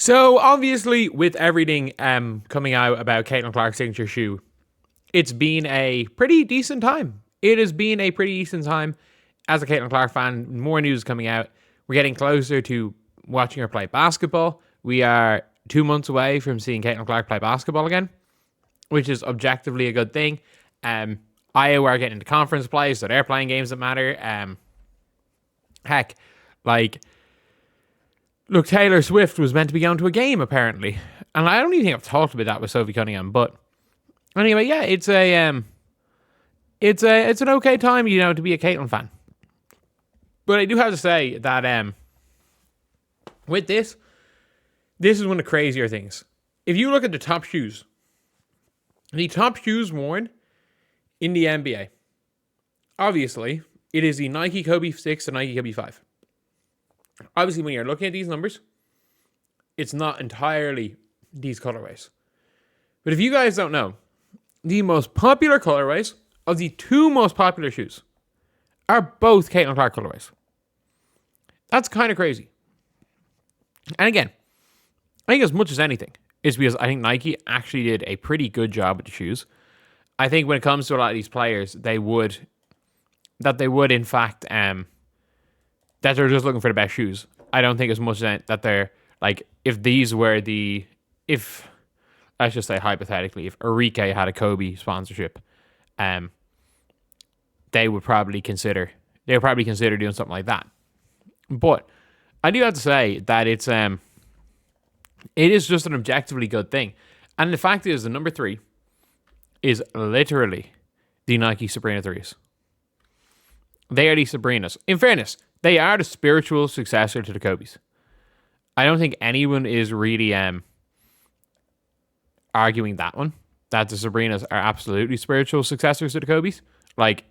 So obviously, with everything coming out about Caitlin Clark's signature shoe, it's been a pretty decent time. It has been a pretty decent time as a Caitlin Clark fan. More news coming out. We're getting closer to watching her play basketball. We are 2 months away from seeing Caitlin Clark play basketball again, which is objectively a good thing. Iowa are getting into conference play, so they're playing games that matter. Look, Taylor Swift was meant to be going to a game, apparently. And I don't even think I've talked about that with Sophie Cunningham. But anyway, yeah, it's an okay time, to be a Caitlin fan. But I do have to say that with this is one of the crazier things. If you look at the top shoes worn in the NBA, obviously, it is the Nike Kobe 6 and Nike Kobe 5. Obviously, when you're looking at these numbers, it's not entirely these colorways. But if you guys don't know, the most popular colorways of the two most popular shoes are both Caitlin Clark colorways. That's kind of crazy. And again, I think as much as anything, it's because I think Nike actually did a pretty good job with the shoes. I think when it comes to a lot of these players, they would in fact that they're just looking for the best shoes. I don't think as much that they're like, if let's just say hypothetically, if Enrique had a Kobe sponsorship, they would probably consider doing something like that. But I do have to say that it is just an objectively good thing. And the fact is, the number 3 is literally the Nike Sabrina 3s. They are the Sabrinas. In fairness, they are the spiritual successor to the Kobes. I don't think anyone is really arguing that one, that the Sabrinas are absolutely spiritual successors to the Kobes. Like,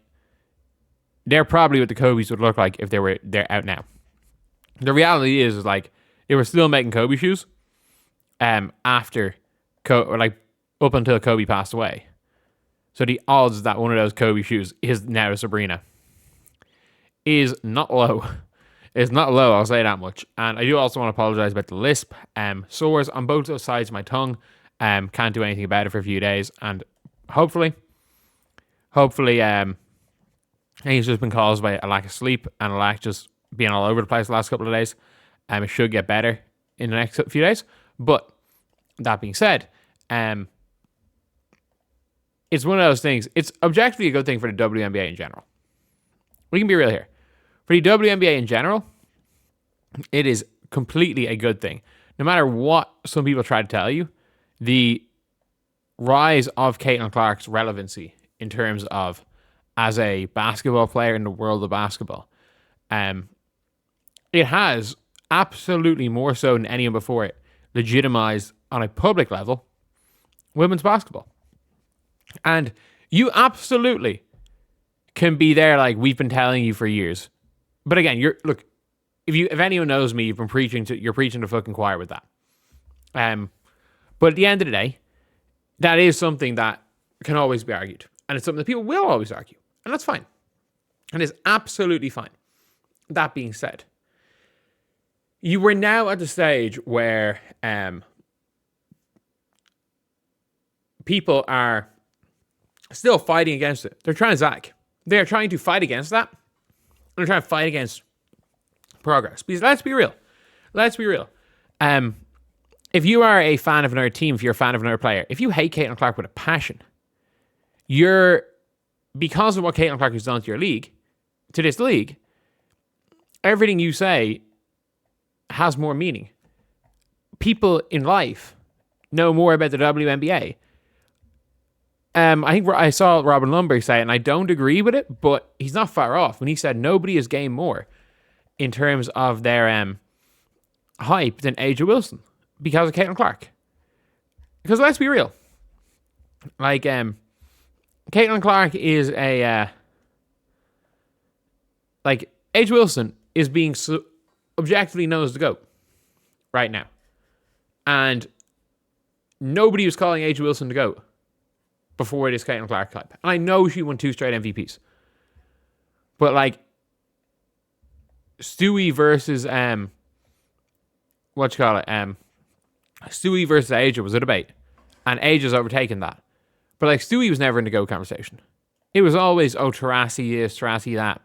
they're probably what the Kobes would look like if they're out now. The reality is like, they were still making Kobe shoes after up until Kobe passed away. So the odds that one of those Kobe shoes is now a Sabrina is not low. It's not low, I'll say that much. And I do also want to apologize about the lisp. Sores on both those sides of my tongue. Can't do anything about it for a few days. And hopefully, I think it's just been caused by a lack of sleep and a lack just being all over the place the last couple of days. It should get better in the next few days. But that being said, it's one of those things. It's objectively a good thing for the WNBA in general. We can be real here. For the WNBA in general, it is completely a good thing. No matter what some people try to tell you, the rise of Caitlin Clark's relevancy in terms of as a basketball player in the world of basketball, it has absolutely more so than anyone before it legitimized on a public level women's basketball. And you absolutely can be there like we've been telling you for years. But again, if anyone knows me, you're preaching to fucking choir with that. But at the end of the day, that is something that can always be argued. And it's something that people will always argue. And that's fine. And it's absolutely fine. That being said, you were now at the stage where people are still fighting against it. They're trying to zag. They're trying to fight against that. They're trying to fight against progress. Because let's be real. If you are a fan of another team, if you're a fan of another player, if you hate Caitlin Clark with a passion, because of what Caitlin Clark has done to this league, everything you say has more meaning. People in life know more about the WNBA. I think I saw Robin Lundberg say it, and I don't agree with it, but he's not far off when he said nobody has gained more in terms of their hype than Angel Wilson because of Caitlin Clark. Because let's be real, like Caitlin Clark is Angel Wilson is being objectively known as the GOAT right now, and nobody was calling Angel Wilson the GOAT before this Caitlin Clark hype. And I know she won 2 straight MVPs. But like Stewie versus Stewie versus Angel was a debate, and Angel's overtaken that. But like Stewie was never in the GOAT conversation. It was always, oh, Taurasi this, Taurasi that.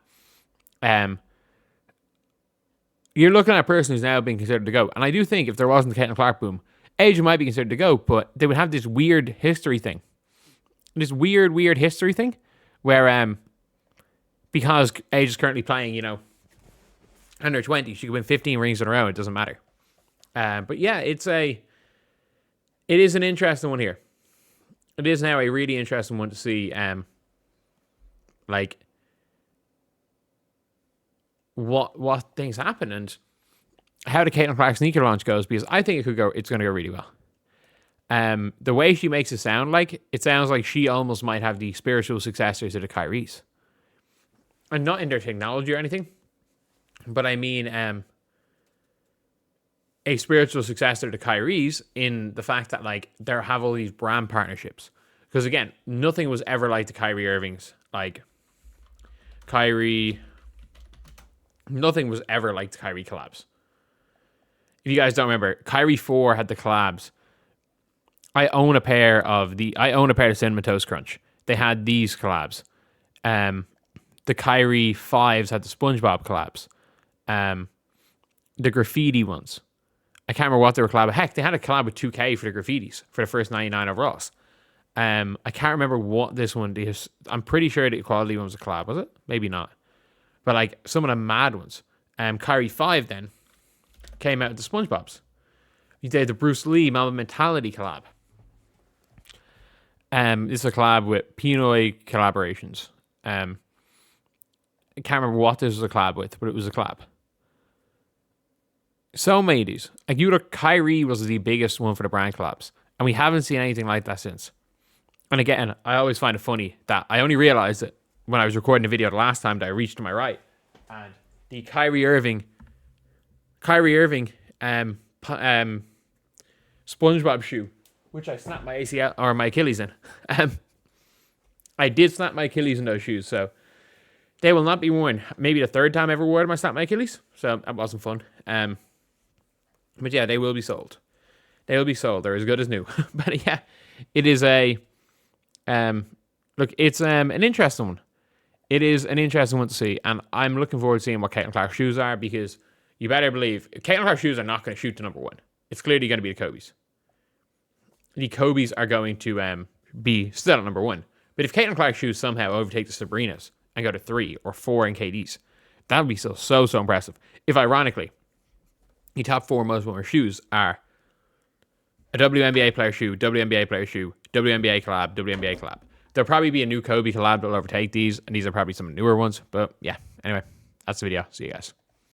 You're looking at a person who's now being considered the GOAT. And I do think if there wasn't the Caitlin Clark boom, Angel might be considered the GOAT, but they would have this weird history thing. This weird history thing where because Angel's currently playing, under 20, she could win 15 rings in a row. It doesn't matter. But yeah, it is an interesting one here. It is now a really interesting one to see, what things happen and how the Caitlin Clark sneaker launch goes, because I think it's going to go really well. The way she makes it sounds like she almost might have the spiritual successor to the Kyrie's. And not in their technology or anything, but I mean a spiritual successor to Kyrie's in the fact that they have all these brand partnerships. Because again, nothing was ever like the Kyrie Irving's. Nothing was ever like the Kyrie collabs. If you guys don't remember, Kyrie 4 had the collabs. I own a pair of Cinnamon Toast Crunch. They had these collabs. The Kyrie 5s had the SpongeBob collabs. The graffiti ones. I can't remember what they were collab. Heck, they had a collab with 2K for the graffitis for the first 99 overalls. I can't remember what this one is. I'm pretty sure the Equality one was a collab, was it? Maybe not. But some of the mad ones. Kyrie 5 then came out with the SpongeBobs. You did the Bruce Lee Mama Mentality collab. This is a collab with Pinoy Collaborations. I can't remember what this was a collab with, but it was a collab. So many of these. Kyrie was the biggest one for the brand collabs. And we haven't seen anything like that since. And again, I always find it funny that I only realized it when I was recording the video the last time that I reached to my right. And the Kyrie Irving SpongeBob shoe, which I snapped my ACL or my Achilles in. I did snap my Achilles in those shoes, so they will not be worn. Maybe the third time I ever wore them, I snapped my Achilles, so that wasn't fun. But yeah, they will be sold. They will be sold. They're as good as new. But yeah, it is a it's an interesting one. It is an interesting one to see, and I'm looking forward to seeing what Caitlin Clark's shoes are, because you better believe Caitlin Clark's shoes are not going to shoot to number one. It's clearly going to be the Kobe's. The Kobe's are going to be still at number one. But if Caitlin Clark's shoes somehow overtake the Sabrina's and go to 3 or 4 in KD's, that would be so impressive. If ironically, the top 4 most worn shoes are a WNBA player shoe, WNBA player shoe, WNBA collab, WNBA collab. There'll probably be a new Kobe collab that will overtake these, and these are probably some newer ones. But yeah, anyway, that's the video. See you guys.